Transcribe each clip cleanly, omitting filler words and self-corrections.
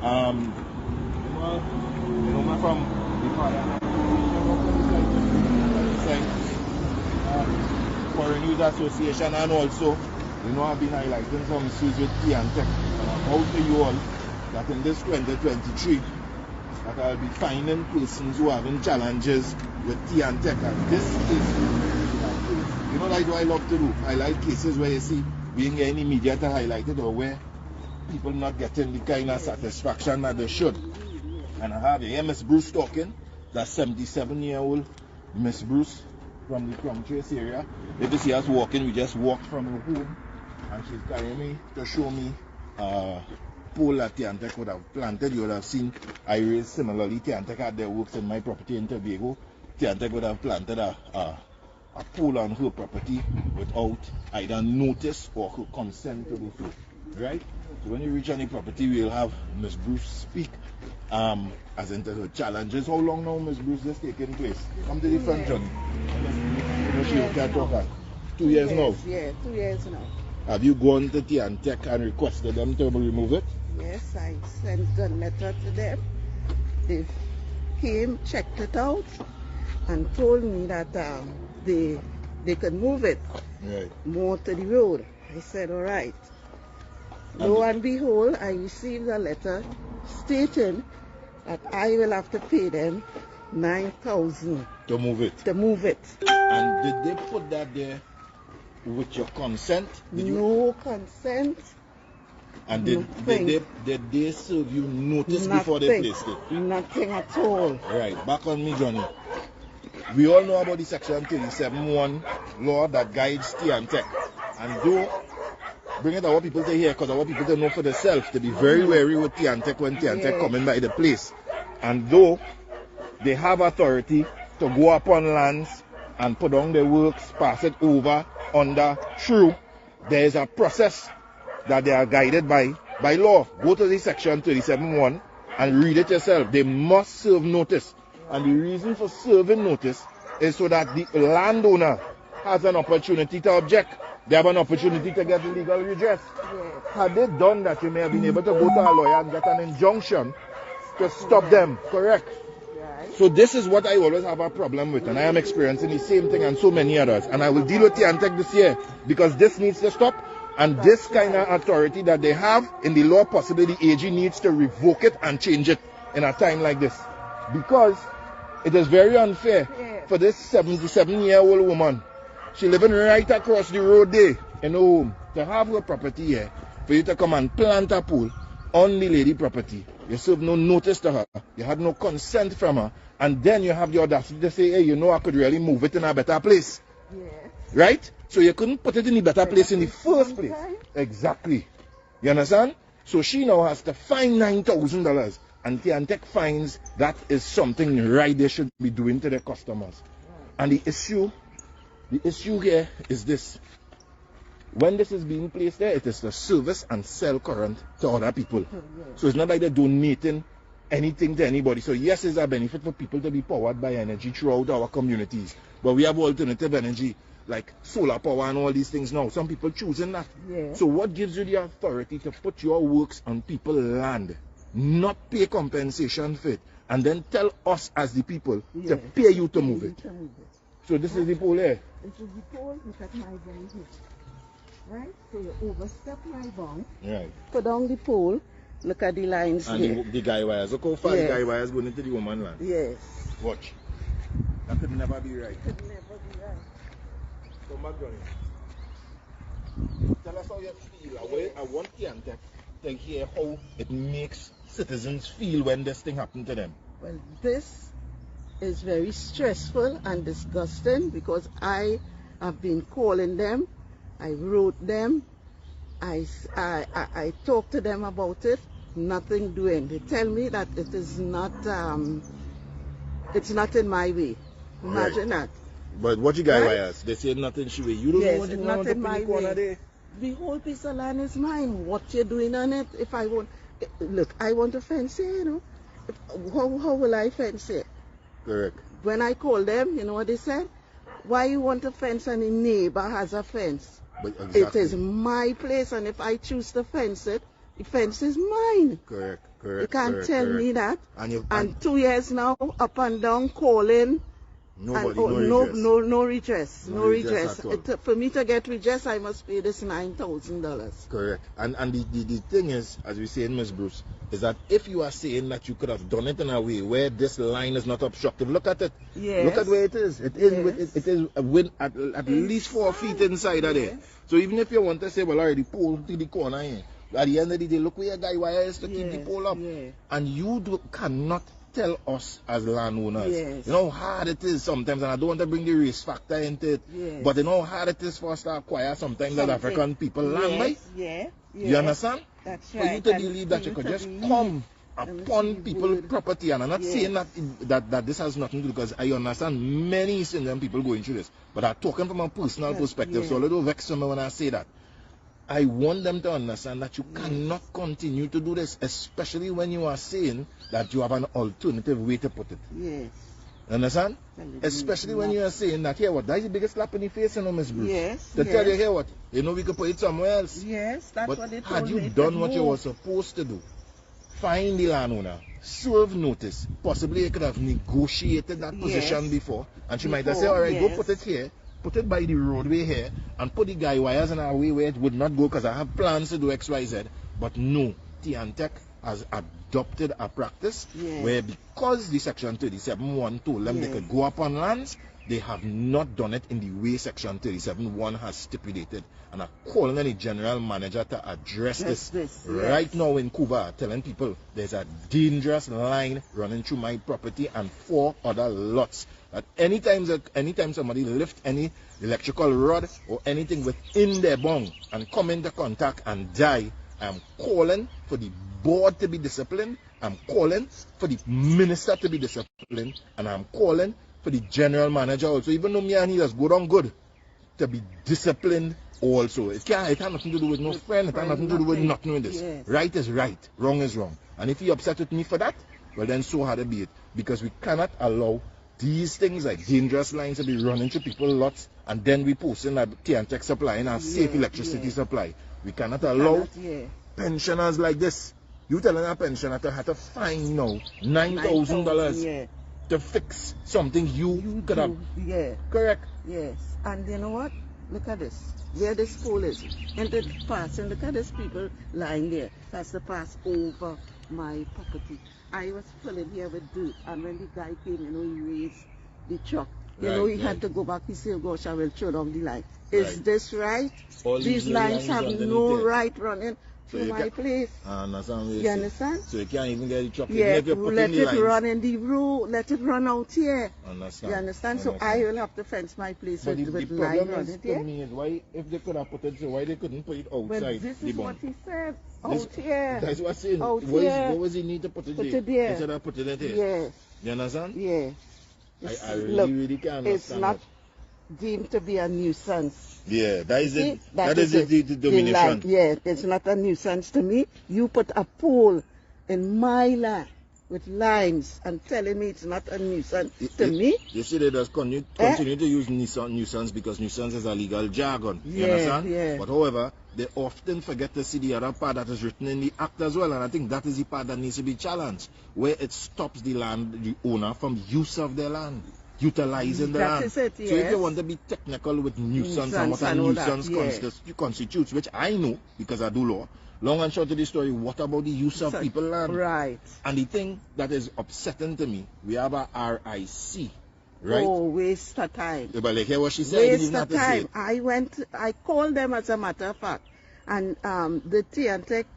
You know, from the father Foreign Use Association, and also, you know, I've been highlighting some issues with T&Tec. Out to you all that in this 2023, that I'll be finding persons who are having challenges with T&Tec, and this is, you know, like what I love to do. I like cases where you see being any media to highlight it, or where people not getting the kind of satisfaction that they should. And I have here Miss Bruce talking, that's 77-year-old Miss Bruce from the Crown Trace area. If you see us walking, we just walked from her home, and she's carrying me to show me pole that T&Tec would have planted. You would have seen I raised similarly. T&Tec had their works in my property in Tobago. T&Tec would have planted a pole on her property without either notice or her consent to do so. Right? So when you reach any property, we'll have Miss Bruce speak as into her challenges. How long now, Miss Bruce, this taking place? Come to the front, Johnny. Talk 2 years now? Yeah, 2 years now. Have you gone to T&Tec and requested them to remove it? Yes, I sent a letter to them. They came, checked it out, and told me that they could move it more to the road. I said, all right. Lo and behold, I received a letter stating that I will have to pay them $9,000 to move it. And did they put that there with your consent? No consent. And did they serve you notice before they placed it? Nothing at all. Right, back on me, Johnny. We all know about the Section 37(1) law that guides T&Tec. And though, bring it our people to hear, because our people to know for themselves, to be very wary with T&Tec when T&Tec coming by the place. And though they have authority to go up on lands and put on their works, pass it over, under, through, there is a process that they are guided by law. Go to the Section 37(1) and read it yourself. They must serve notice. And the reason for serving notice is so that the landowner has an opportunity to object. They have an opportunity to get legal redress. Had they done that, you may have been able to go to a lawyer and get an injunction to stop them, correct? So this is what I always have a problem with, and I am experiencing the same thing and so many others. And I will deal with T&Tec this year, because this needs to stop. And this kind of authority that they have in the law, possibly the AG needs to revoke it and change it in a time like this. Because it is very unfair for this 77-year-old woman. She living right across the road there in her home, to have her property here, for you to come and plant a pool on the lady property. You serve no notice to her. You had no consent from her. And then you have the audacity to say, hey, you know, I could really move it in a better place. Right? So you couldn't put it in a better place in the first place. Exactly. You understand? So she now has to fine $9,000. And T&Tec finds that is something right they should be doing to their customers. And the issue here is this. When this is being placed there, it is to service and sell current to other people. So it's not like they're donating anything to anybody. So yes, it's a benefit for people to be powered by energy throughout our communities. But we have alternative energy, like solar power and all these things now. Some people choosing that. So what gives you the authority to put your works on people's land, not pay compensation for it, and then tell us as the people to pay you to move it? So this is the pole here. This is the pole. Look at my bond here. Right? So you overstep my bond. Right. Put down the pole. Look at the lines and here. The guy wires. Look how far the guy wires going into the woman land. Yes. Watch. That could never be right. Could never be right. Come back, Johnny. Tell us how you feel. I want T&Tec to hear how it makes citizens feel when this thing happened to them. Well, this is very stressful and disgusting, because I have been calling them. I wrote them. I talked to them about it. Nothing doing. They tell me that it is not. It's not in my way. Imagine that. But what you guys wires? They say nothing should be. You don't know what you want to put in the corner there. The whole piece of land is mine. What you're doing on it? If I want, look, I want to fence it. You know, how will I fence it? Correct. When I called them, you know what they said? Why you want a fence and a neighbor has a fence? But exactly. It is my place, and if I choose to fence it, The fence is mine. Correct. You can't tell me that. And 2 years now, up and down, calling. Nobody, no redress. No redress. At all. For me to get redress, I must pay this $9,000. Correct. And the thing is, as we say in Ms. Bruce, is that if you are saying that you could have done it in a way where this line is not obstructive, look at it. Yes. Look at where it is. It is at least 4 feet inside of there. So even if you want to say, well, already pole to the corner here, at the end of the day, look where your guy wire is to keep the pole up. And you cannot tell us as landowners, you know how hard it is sometimes, and I don't want to bring the race factor into it, but you know how hard it is for us to acquire sometimes that African people land by? You understand? That's right. For you to believe that you could just come upon people's property, and I'm not saying that this has nothing to do, because I understand many East Indian people going through this, but I'm talking from a personal perspective, so a little vex me when I say that. I want them to understand that you cannot continue to do this, especially when you are saying that you have an alternative way to put it. Yes. Understand? Especially when you are saying that, here what, that is the biggest slap in the face, you know, Miss Bruce. Yes. To tell you, here what, you know, we could put it somewhere else. Yes, that's but what they told me. had you done what you were supposed to do, find the landowner, serve notice, possibly you could have negotiated that position before, and she might have said, all right, go put it here. Put it by the roadway here and put the guy wires in a way where it would not go, because I have plans to do X, Y, Z. But no, T&Tec has adopted a practice where, because the Section 37(1) told them they could go up on lands, they have not done it in the way Section 37(1) has stipulated. And I'm calling on the general manager to address this. Right now in Cuba, telling people there's a dangerous line running through my property and 4 other lots. That anytime somebody lift any electrical rod or anything within their bong and come into contact and die, I'm calling for the board to be disciplined, I'm calling for the minister to be disciplined, and I'm calling for the general manager also, even though me and he just go down good, to be disciplined also. It has nothing to do with no friend, it has nothing to do with nothing with this. Right is right, wrong is wrong. And if he upset with me for that, well then so hard to be it. Because we cannot allow these things like dangerous lines to be running to people's lots, and then we posting that T&Tec supply and a safe electricity supply. We cannot allow pensioners like this. You telling a pensioner to have to find now $9,000 to fix something you could have. Correct. Yes. And you know what? Look at this. Where this pole is. And the pass, and look at these people lying there. That's the pass over my property. I was filling here with dirt, and when the guy came, you know, he raised the truck. You know, he had to go back. He said, gosh, I will throw down the line. Is this right? These lines have no right running through my place. You understand? So you can't even get the truck. Let it run in the road. Let it run out here. You understand? So I will have to fence my place with line running here. Why, if they could have put it, so why they couldn't put it outside? Well, this is what he said. Out here. That's what I'm saying. What was he need to put it there? Put it there. Instead of putting it here. Yes. You understand? Yeah. I really can't understand. It's not deemed to be a nuisance. Yeah, that is it. That is the domination. Yeah, it's not a nuisance to me. You put a pole in my land with lines and telling me it's not a nuisance to me. You see, they just continue to use nuisance because nuisance is a legal jargon. You understand? Yeah. But however, they often forget to see the other part that is written in the act as well, and I think that is the part that needs to be challenged, where it stops the owner from use of their land, utilizing the land. Is it, yes. So if you want to be technical with nuisance and what a nuisance constitutes, which I know because I do law, long and short of the story, what about the use of people's land? Right. And the thing that is upsetting to me, we have a RIC, right? Oh, waste of time. But like what she said, waste of time. I called them as a matter of fact, and the T&Tec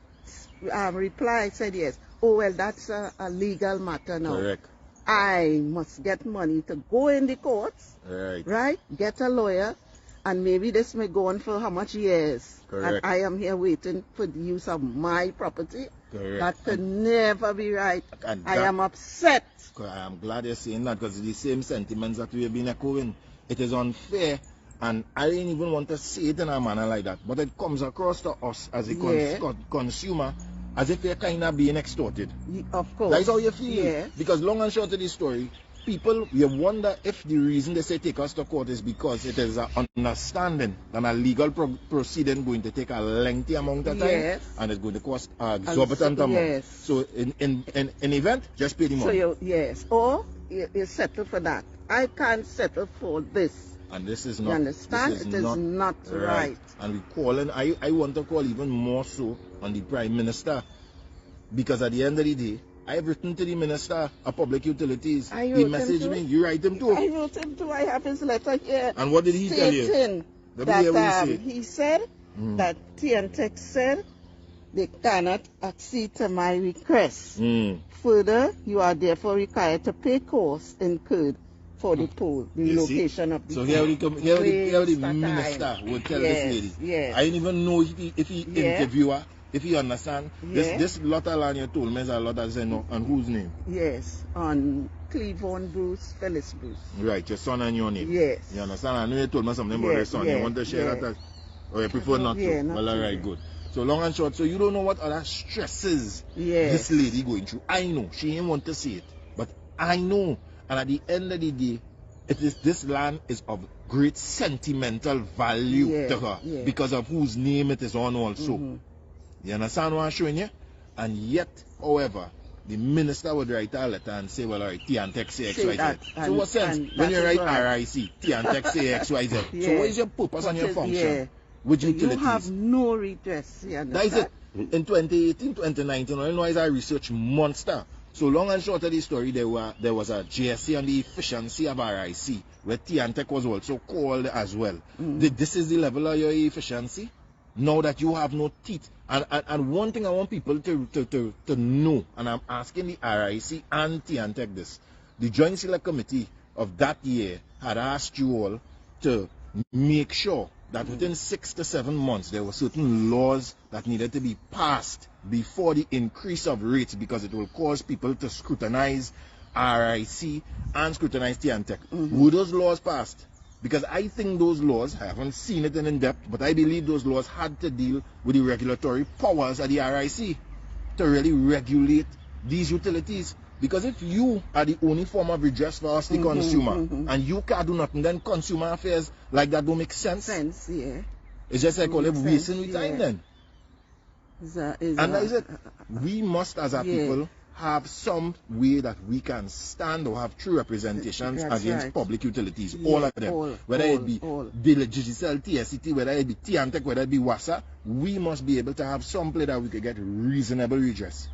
reply said yes. Oh, well, that's a legal matter now. Correct. I must get money to go in the courts, right? Get a lawyer, and maybe this may go on for how much years? Correct. And I am here waiting for the use of my property. Correct. That could never be right. I am upset. I am glad you're saying that, because it's the same sentiments that we have been echoing. It is unfair, and I didn't even want to say it in a manner like that, but it comes across to us as a consumer as if you're kind of being extorted. Of course. That's how you feel. Yeah. Because long and short of the story, people, you wonder if the reason they say take us to court is because it is an understanding that a legal proceeding going to take a lengthy amount of time, yes, and it's going to cost an exorbitant amount. Yes. So in event, just pay the money. So yes, or you settle for that. I can't settle for this. And this is not. You understand? It is not right. And we calling. I want to call even more so on the Prime Minister, because at the end of the day, I have written to the Minister of Public Utilities. He messaged me. You write him too? I wrote him too. I have his letter here. And what did he tell you? That he said that T&Tec said they cannot accede to my request. Further, you are therefore required to pay costs incurred for the pole, the location of the pole. So here the minister would tell this lady. Yes. I didn't even know if he interviewer, if he understand. This lot of land you told me is a lot of Zeno, and whose name? Yes, on Cleavon Bruce, Phyllis Bruce. Right, your son and your name. Yes. You understand? I know you told me something about your son. You want to share that? Or you prefer not to? Not well, alright, good. So long and short, so you don't know what other stresses this lady going through. I know. She didn't want to say it. But I know. And at the end of the day, this land is of great sentimental value to her because of whose name it is on also. You understand what I'm showing you? And yet, however, the minister would write a letter and say, well, all right, T&Tec say XYZ. So what sense? When you write RIC, T&Tec say XYZ. So what is your purpose and your function with utilities? You have no redress. That is it. In 2018, 2019, Illinois is a research monster. So long and short of the story, there was a GSC on the efficiency of RIC, where T&Tec was also called as well. This is the level of your efficiency? Now that you have no teeth. And one thing I want people to know, and I'm asking the RIC and T&Tec this, the Joint Select Committee of that year had asked you all to make sure that within 6 to 7 months there were certain laws that needed to be passed before the increase of rates, because it will cause people to scrutinize RIC and scrutinize T&Tec. Were those laws passed? Because I think those laws, I haven't seen it in depth, but I believe those laws had to deal with the regulatory powers of the RIC to really regulate these utilities. Because if you are the only form of redress for us, the consumer, and you can't do nothing, then consumer affairs like that don't make sense. It's just like all wasting with time then. And that is it. We must, as a people, have some way that we can stand or have true representations against public utilities, all of them. Whether it be Digicel, TSCT, whether it be T&Tec, whether it be WASA, we must be able to have some play that we can get reasonable redress.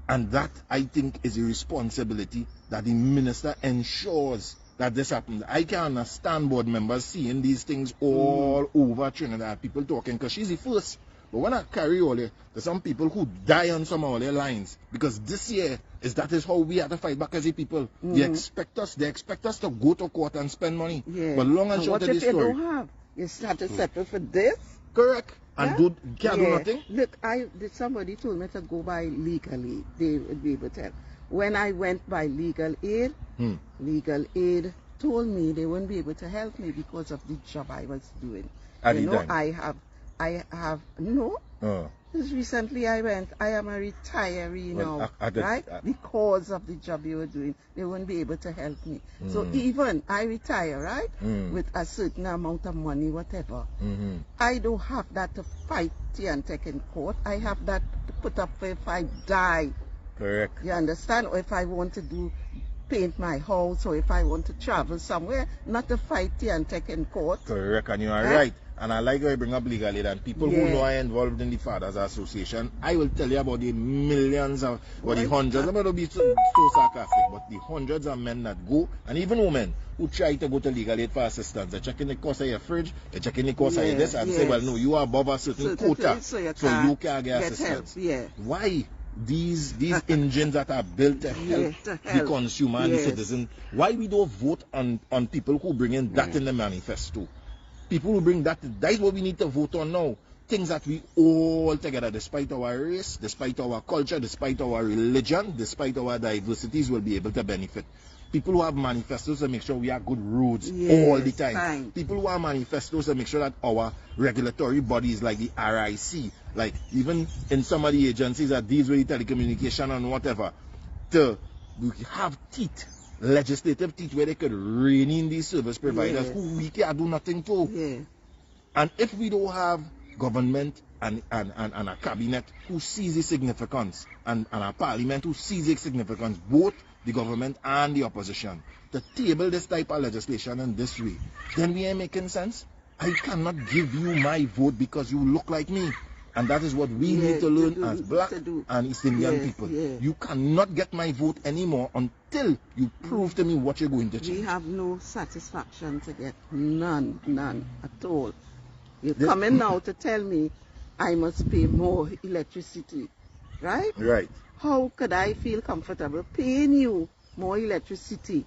And that, I think, is a responsibility that the minister ensures that this happens. I can understand board members seeing these things all over Trinidad, people talking, because she's the first. But when I carry all there's some people who die on some of their lines, because this year that is how we have to fight back as a people. They expect us to go to court and spend money. But long and short of the story, what if you don't have? You have to settle for this? Correct. And can't do nothing? Look, somebody told me to go by legal aid. They would be able to help. When I went by legal aid told me they wouldn't be able to help me because of the job I was doing. I have Just recently I am a retiree now, right? Because of the job you were doing, they wouldn't be able to help me. So even I retire, right? With a certain amount of money, whatever. I don't have that to fight T&Tec in court. I have that to put up for if I die. Correct. You understand? Or if I want to paint my house, or if I want to travel somewhere, not to fight T&Tec in court. Correct, and you are right. And I like how you bring up legal aid, and people who know I involved in the Fathers Association, I will tell you about the millions of, or the hundreds, I'm not going to be so sarcastic, but the hundreds of men that go, and even women, who try to go to legal aid for assistance. They're checking the cost of your fridge, they're checking the cost of your this, and say, well, no, you are above a certain quota, so you can't get assistance. Why? These engines that are built to help the consumer and the citizen, why we don't vote on people who bring in that in the manifesto? People who bring that is what we need to vote on now. Things that we all together, despite our race, despite our culture, despite our religion, despite our diversities, will be able to benefit. People who have manifestos to make sure we have good roads all the time. People who have manifestos to make sure that our regulatory bodies like the RIC, like even in some of the agencies that deals with telecommunication and whatever, to have teeth legislative teach where they could rein in these service providers Yes. who we can't do nothing to. Yeah. And if we don't have government and a cabinet who sees the significance and a parliament who sees the significance, both the government and the opposition, to table this type of legislation in this way, then we ain't making sense. I cannot give you my vote because you look like me. And that is what we need to learn as black and East Indian people. Yeah. You cannot get my vote anymore until you prove to me what you're going to change. We have no satisfaction to get. None at all. You're coming now to tell me I must pay more electricity, right? Right. How could I feel comfortable paying you more electricity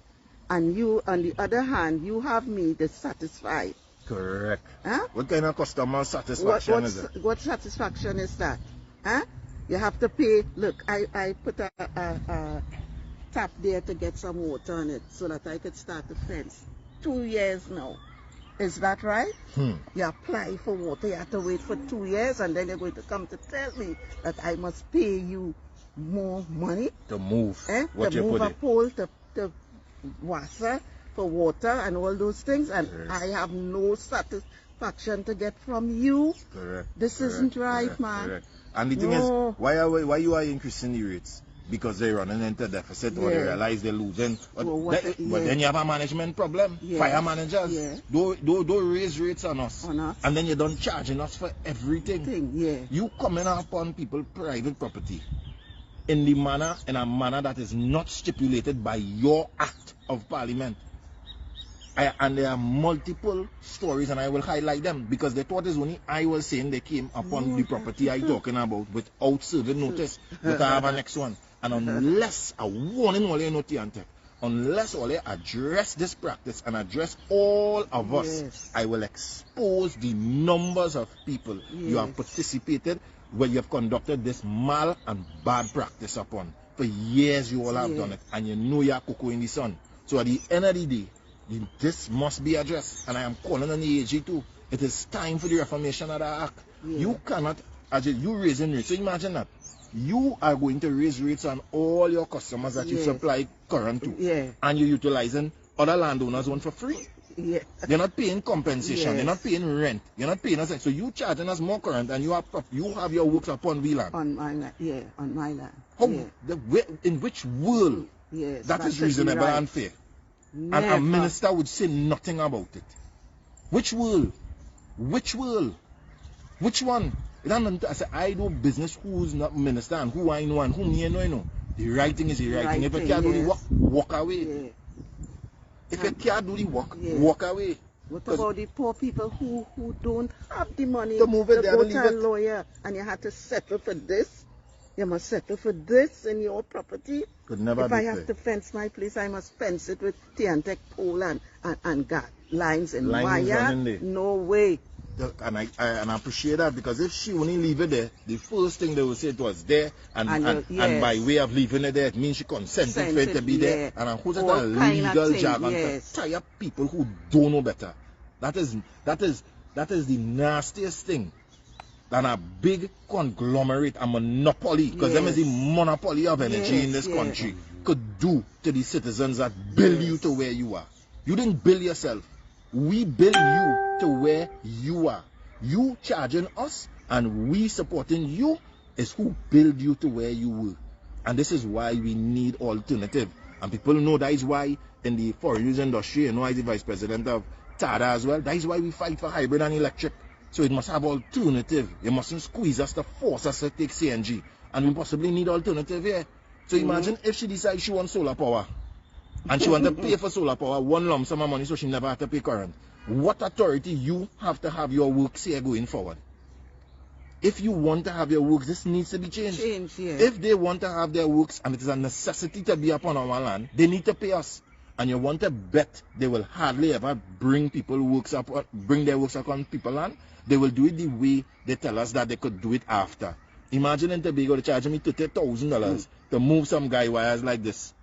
and you, on the other hand, you have me dissatisfied? Correct. Huh? What kind of customer satisfaction is it? What satisfaction is that? Huh? You have to pay. Look, I put a tap there to get some water on it so that I could start the fence. 2 years now. Is that right? You apply for water, you have to wait for 2 years, and then you're going to come to tell me that I must pay you more money to move what to you move put a in. pole to water for water and all those things, and I have no satisfaction to get from you. Correct. This isn't right, man. Correct. And the thing is, why you are increasing the rates? Because they're running into deficit or they realize they're losing. But, but then you have a management problem. Fire managers. Don't raise rates on us. And then you don't charging us for everything. You coming upon people private property in a manner that is not stipulated by your act of parliament. And there are multiple stories, and I will highlight them because they thought it's only I was saying they came upon the property I talking about without serving notice. But I have a next one. And unless a warning all you know, T&Tec, unless all they address this practice and address all of us, I will expose the numbers of people you have participated where you have conducted this mal and bad practice upon. For years you all have done it, and you know you are cocoa in the sun. So at the end of the day, this must be addressed, and I am calling on the AG too. It is time for the reformation of the act. You cannot, you raising rates. So imagine that. You are going to raise rates on all your customers that you supply current to. And you're utilizing other landowners one for free. They're not paying compensation. They're not paying rent. You're not paying us. So you charging us more current, and you have your works upon we land. On my land. On my land. How, in which world that is reasonable and fair? And a minister would say nothing about it. Which world? Which world? Which one? I say, I do business who's not minister and who I know and whom I know. The right thing is the right thing. If you can't do the work, walk away. If you can't do the work, walk away. What about the poor people who don't have the money to move it, to go to a lawyer, and you have to settle for this? You must settle for this in your property. Could never if I have to fence my place, I must fence it with T&Tec pole and lines and wire. No way. And I appreciate that, because if she only leave it there, the first thing they will say it was there, and by way of leaving it there, it means she consented for it to be there. And who's that a legal jargon to tie up people who don't know better? That is the nastiest thing than a big conglomerate, a monopoly, because them is the monopoly of energy in this country, could do to the citizens that build you to where you are. You didn't build yourself. We build you to where you are. You charging us and we supporting you is who build you to where you were. And this is why we need alternative. And people know that is why in the foreign use industry, you know, as the vice president of TADA as well, that is why we fight for hybrid and electric. So it must have alternative. You mustn't squeeze us to force us to take CNG. And we possibly need alternative here. So imagine if she decides she wants solar power. And she wants to pay for solar power one lump sum of money so she never have to pay current. What authority you have to have your works here going forward? If you want to have your works, this needs to be changed. If they want to have their works and it is a necessity to be upon our land, they need to pay us. And you want to bet they will hardly ever bring their works up on people land. They will do it the way they tell us that they could do it after. Imagine in Tobago they charge me $30,000 to move some guy wires like this.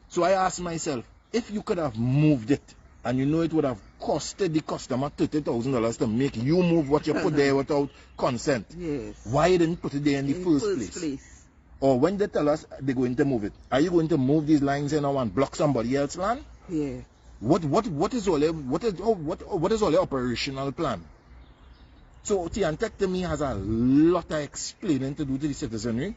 So I asked myself, if you could have moved it, and you know it would have costed the customer $30,000 to make you move what you put there without consent, why you didn't put it there in the first place? Or when they tell us they're going to move it, are you going to move these lines in now and block somebody else's land? Yeah. What is all the operational plan? So T&Tec to me has a lot of explaining to do to the citizenry,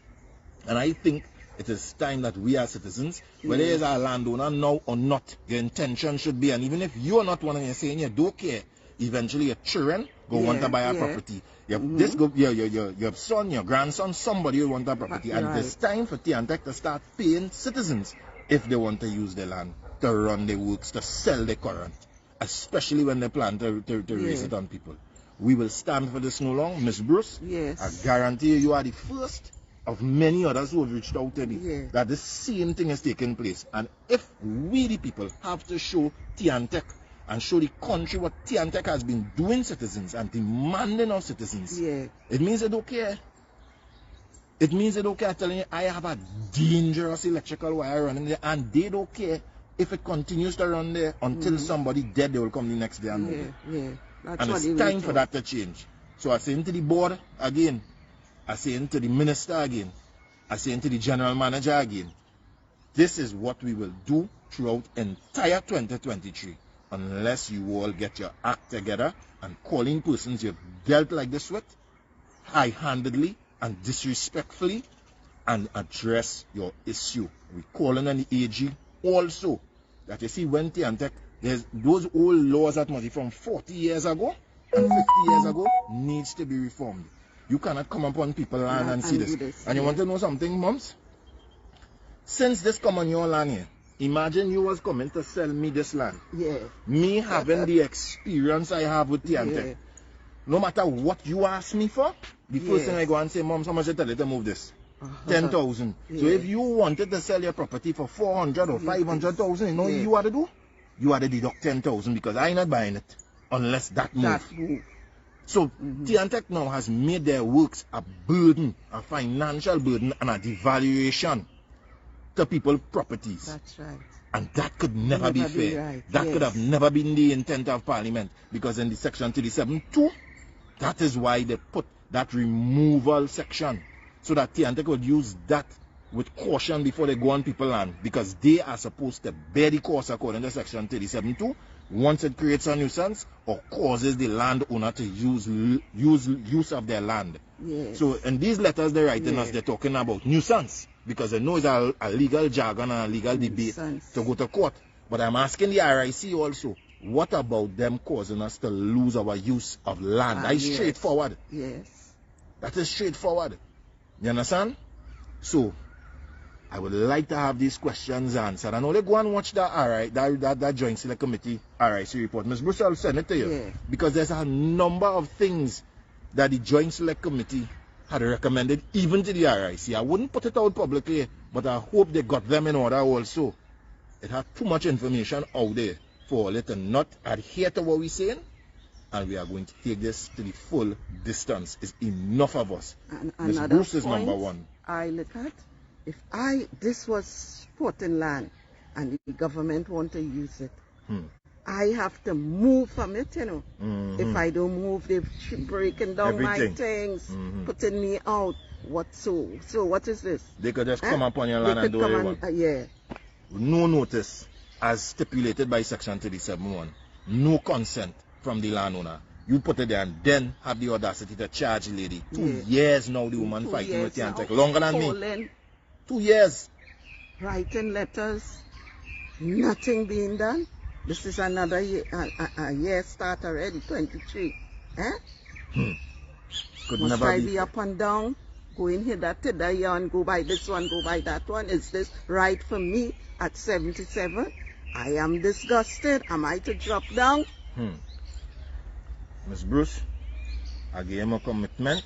and I think it is time that we as citizens, whether it's a landowner now or not, your intention should be, and even if you are not one of you saying you don't care, eventually your children go want to buy a property. Your son, your grandson, somebody will want that property. And it's time for T&Tec to start paying citizens if they want to use their land, to run their works, to sell their current, especially when they plan to raise it on people. We will stand for this no long. Miss Bruce, yes, I guarantee you are the first of many others who have reached out to me that the same thing is taking place. And if we the people have to show T&Tec and show the country what T&Tec has been doing citizens and demanding of citizens, it means they don't care. It means they don't care. Telling you, I have a dangerous electrical wire running there, and they don't care if it continues to run there until somebody dead, they will come the next day and move it. And it's time for that to change. So I say to the board again, I say to the minister again, I say to the general manager again, this is what we will do throughout entire 2023 unless you all get your act together and calling persons you've dealt like this with high-handedly and disrespectfully and address your issue. We're calling on the AG also that you see when T&Tec, there's those old laws that must be from 40 years ago and 50 years ago needs to be reformed. You cannot come upon people land and see this. And you want to know something, mums? Since this come on your land here, imagine you was coming to sell me this land. Me having the experience I have with T&Tec. No matter what you ask me for, the first thing I go and say, Mom, how much I tell you to move this? 10,000. So if you wanted to sell your property for 400 or 500,000, you know what you ought to do? You ought to deduct 10,000 because I'm not buying it unless that move. So T&Tec now has made their works a burden, a financial burden and a devaluation to people's properties. That's right. And that could never be fair. Right. That could have never been the intent of Parliament, because in the section 37(2), that is why they put that removal section, so that T&Tec would use that with caution before they go on people's land, because they are supposed to bear the cost according to section 37(2) once it creates a nuisance or causes the landowner to use of their land. So in these letters they're writing us, they're talking about nuisance, because they know it's a legal jargon and a legal debate to go to court. But I'm asking the RIC also, what about them causing us to lose our use of land? That is straightforward. That is straightforward. You understand? So I would like to have these questions answered. And only go and watch that Joint Select Committee RIC report. Ms. Bruce, I'll send it to you. Because there's a number of things that the Joint Select Committee had recommended, even to the RIC. I wouldn't put it out publicly, but I hope they got them in order also. It had too much information out there for it to not adhere to what we're saying. And we are going to take this to the full distance. It's enough of us. Ms. Bruce is number one. I look at, if this was sporting land and the government want to use it, I have to move from it, you know. If I don't move, they're breaking down my things, putting me out. So what is this? They could just come upon your land and do what they want. No notice, as stipulated by section 37(1). No consent from the landowner. You put it there and then have the audacity to charge the lady. 2 years now the woman fighting with T&Tec. Longer than me. 2 years. Writing letters. Nothing being done. This is another year, a year start already, 23. Could Must never I be be up and down, going here, that, to there, and go by this one, go by that one? Is this right for me at 77? I am disgusted. Am I to drop down? Miss Bruce, I gave him a commitment.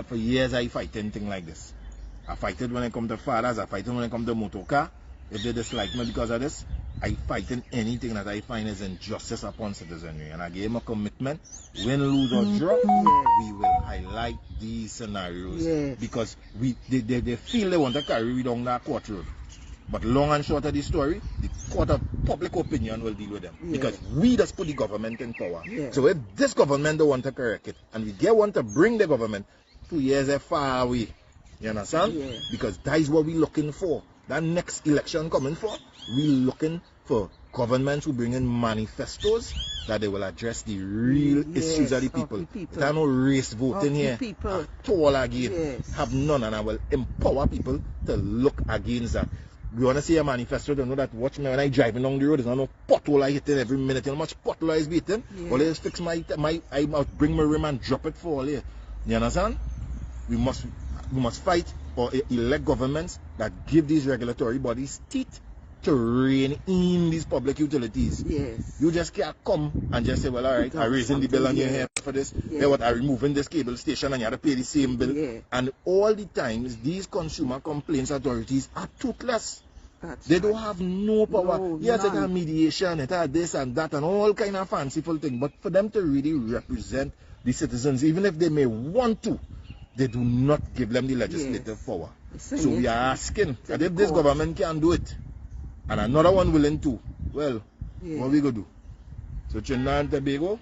For years I fight anything like this. I fight it when I come to fathers, I fight it when I come to motor car. If they dislike me because of this, I fight in anything that I find is injustice upon citizenry. And I gave him a commitment. Win, lose or draw, we will highlight these scenarios. Because they feel they want to carry me down that court road. But long and short of the story, the court of public opinion will deal with them. Because we just put the government in power. So if this government don't want to correct it, and we get one to bring the government, 2 years are far away. You understand? Yeah. Because that is what we're looking for. That next election coming for, we're looking for governments who bring in manifestos that they will address the real issues of the people. There are no race voting here at all again. Yes. Have none, and I will empower people to look against that. We want to see a manifesto to know that, watch me when I driving down the road, there's not no pothole I hitting every minute. You know how much pothole I is beating? Yes. All I just fix I must bring my rim and drop it for all here. You understand? We must fight or elect governments that give these regulatory bodies teeth to rein in these public utilities. Yes. You just can't come and just say, well, all right, I'm raising the bill on your head for this. Yeah. Hey, what, I'm removing this cable station and you have to pay the same bill. Yeah. And all the times, these consumer complaints authorities are toothless. They don't have no power. No, yes, it none. has mediation, it has this and that and all kind of fanciful things. But for them to really represent the citizens, even if they may want to, they do not give them the legislative power. So we are asking that if this government can do it, and another one willing to, well, what we going to do? So Trinidad and Tobago,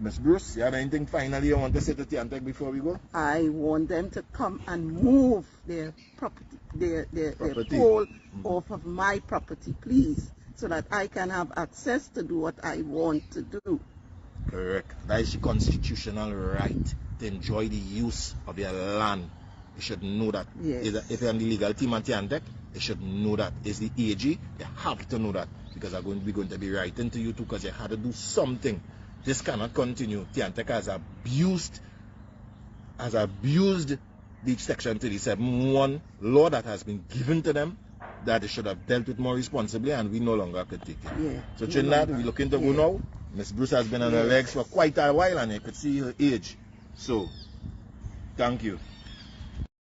Miss Bruce, you have anything finally you want to say to T&Tec before we go? I want them to come and move their property, their pole off of my property, please, so that I can have access to do what I want to do. Correct. That is your constitutional right to enjoy the use of your land. You should know that. Yes. If you're on the legal team at T&Tec, you should know that. It's the AG, you have to know that. Because I'm going to be writing to you too, because you had to do something. This cannot continue. T&Tec has abused the Section 37(1) law that has been given to them, that they should have dealt with more responsibly, and we no longer could take it. Yeah. So Trinidad, we're looking to go now. Miss Bruce has been on her legs for quite a while, and you could see her age. So, thank you.